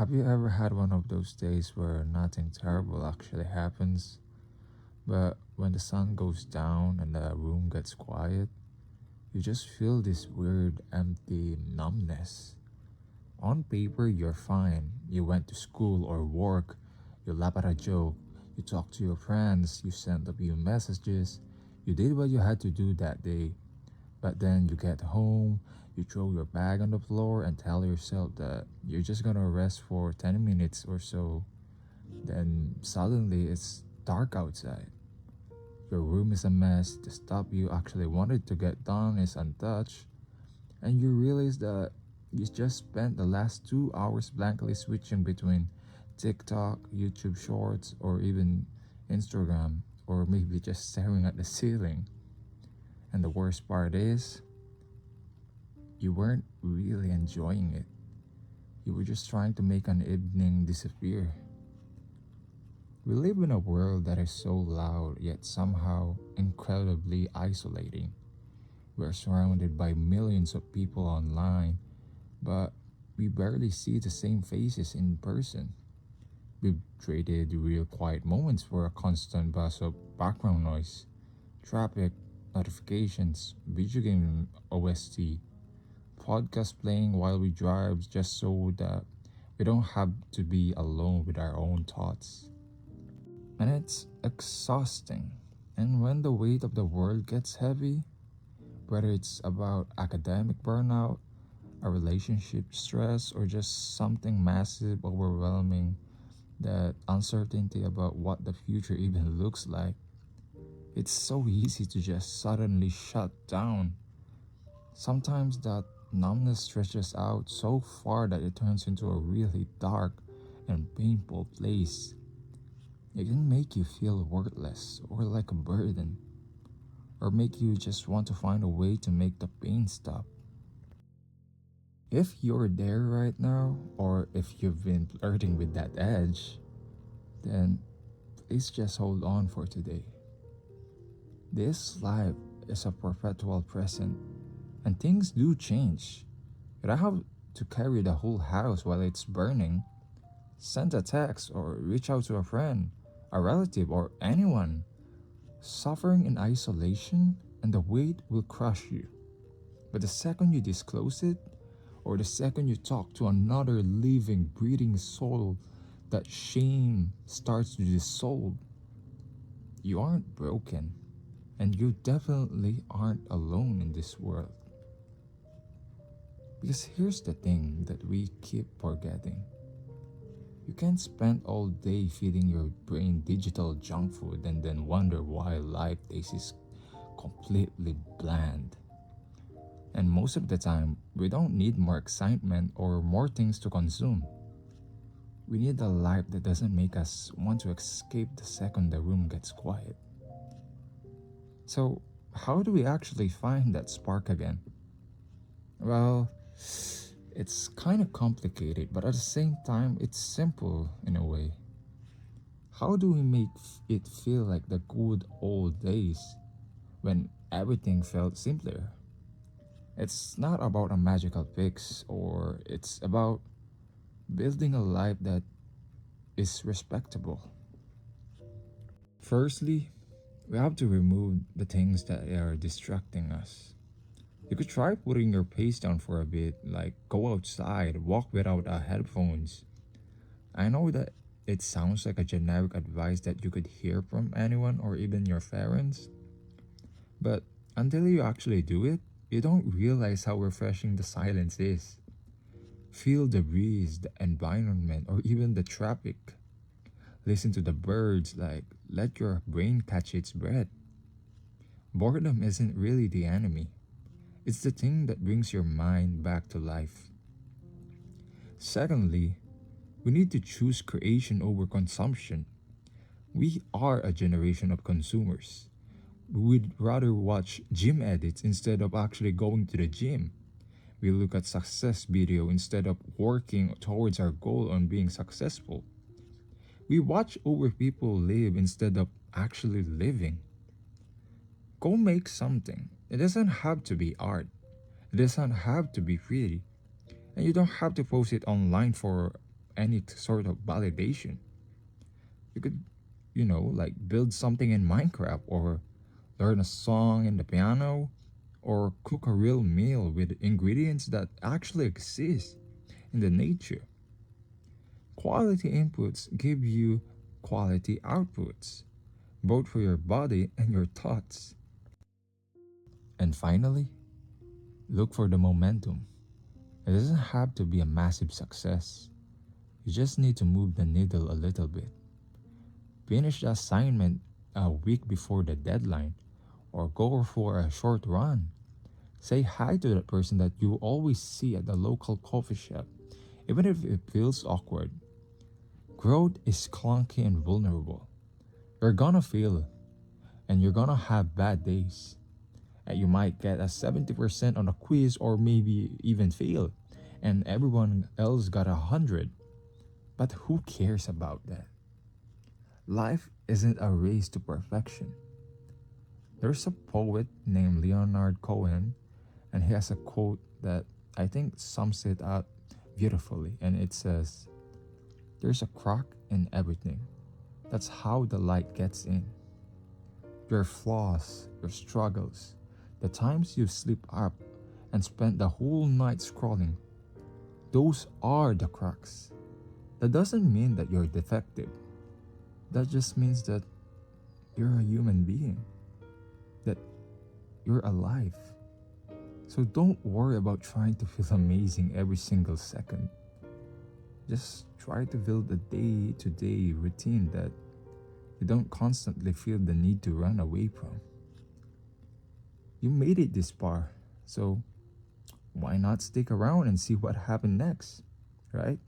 Have you ever had one of those days where nothing terrible actually happens, but when the sun goes down and the room gets quiet, you just feel this weird empty numbness? On paper, you're fine. You went to school or work, you laugh at a joke, you talked to your friends, you sent a few messages, you did what you had to do that day. But then you get home, you throw your bag on the floor and tell yourself that you're just gonna rest for 10 minutes or so. Then suddenly it's dark outside. Your room is a mess, the stuff you actually wanted to get done is untouched, and you realize that you just spent the last 2 hours blankly switching between TikTok, YouTube Shorts, or even Instagram, or maybe just staring at the ceiling. And the worst part is, you weren't really enjoying it. You were just trying to make an evening disappear. We live in a world that is so loud yet somehow incredibly isolating. We are surrounded by millions of people online, but we barely see the same faces in person. We've traded real quiet moments for a constant buzz of background noise, traffic, notifications, video game OST, podcast playing while we drive just so that we don't have to be alone with our own thoughts. And it's exhausting. And when the weight of the world gets heavy, whether it's about academic burnout, a relationship stress, or just something massive, overwhelming, that uncertainty about what the future even looks like, it's so easy to just suddenly shut down. Sometimes that numbness stretches out so far that it turns into a really dark and painful place. It can make you feel worthless or like a burden, or make you just want to find a way to make the pain stop. If you're there right now, or if you've been flirting with that edge, then please just hold on for today. This life is a perpetual present, and things do change. You don't have to carry the whole house while it's burning. Send a text or reach out to a friend, a relative, or anyone. Suffering in isolation and the weight will crush you. But the second you disclose it, or the second you talk to another living, breathing soul, that shame starts to dissolve. You aren't broken, and you definitely aren't alone in this world. Because here's the thing that we keep forgetting. You can't spend all day feeding your brain digital junk food and then wonder why life tastes completely bland. And most of the time, we don't need more excitement or more things to consume. We need a life that doesn't make us want to escape the second the room gets quiet. So, how do we actually find that spark again? Well, it's kind of complicated, but at the same time, it's simple in a way. How do we make it feel like the good old days when everything felt simpler? It's not about a magical fix, or it's about building a life that is respectable. Firstly, we have to remove the things that are distracting us. You could try putting your pace down for a bit, like go outside, walk without headphones. I know that it sounds like a generic advice that you could hear from anyone or even your parents, but until you actually do it, you don't realize how refreshing the silence is. Feel the breeze, the environment, or even the traffic. Listen to the birds, like let your brain catch its breath. Boredom isn't really the enemy, it's the thing that brings your mind back to life. Secondly, we need to choose creation over consumption. We are a generation of consumers. We'd rather watch gym edits instead of actually going to the gym. We look at success video instead of working towards our goal on being successful. We watch over people live instead of actually living. Go make something. It doesn't have to be art. It doesn't have to be pretty. And you don't have to post it online for any sort of validation. You could, like build something in Minecraft or learn a song in the piano or cook a real meal with ingredients that actually exist in the nature. Quality inputs give you quality outputs, both for your body and your thoughts. And finally, look for the momentum. It doesn't have to be a massive success. You just need to move the needle a little bit. Finish the assignment a week before the deadline, or go for a short run. Say hi to that person that you always see at the local coffee shop, even if it feels awkward. Growth is clunky and vulnerable. You're gonna fail, and you're gonna have bad days. And you might get a 70% on a quiz or maybe even fail, and everyone else got 100. But who cares about that? Life isn't a race to perfection. There's a poet named Leonard Cohen, and he has a quote that I think sums it up beautifully, and it says, "There's a crack in everything. That's how the light gets in. Your flaws, your struggles, the times you sleep up and spent the whole night scrolling, those are the cracks. That doesn't mean that you're defective. That just means that you're a human being, that you're alive. So don't worry about trying to feel amazing every single second. Just try to build a day to day routine that you don't constantly feel the need to run away from. You made it this far, so why not stick around and see what happened next, right?"